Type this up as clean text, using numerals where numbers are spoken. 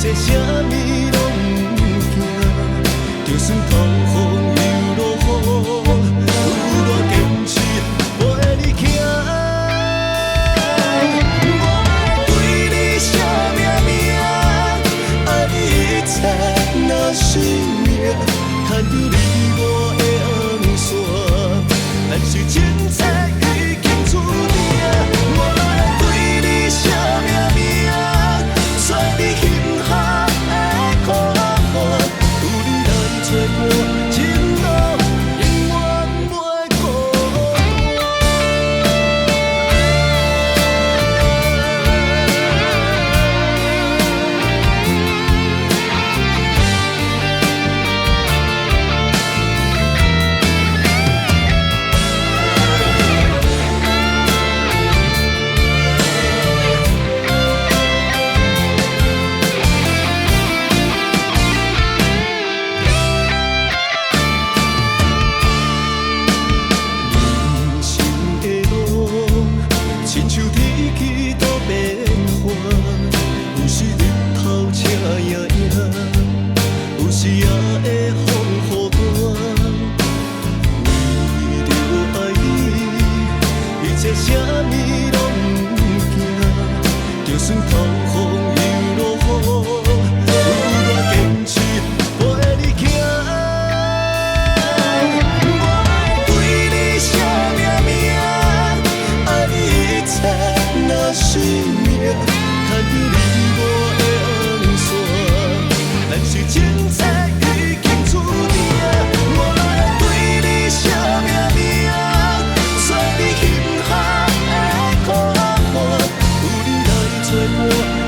切啥物拢不惊，就算头风又落雨，有我坚持陪你行。我对你惜命命，爱你一切若生命，牵着你我的红线，咱是真切已经注定。我对你惜命命，做你心下的靠岸，有你来作伴，情路永远袂孤人生的路，亲像天气都变化，有时日头赤影影，有时也会风雨大。为着爱你，一切啥物拢不惊，就算头风又落雨，有我坚持陪你行。我对你惜命命，爱你一切若生命，牵着你我的红线，咱是真切已经注定。我对你惜命命，做你心下的靠岸，有你来作伴。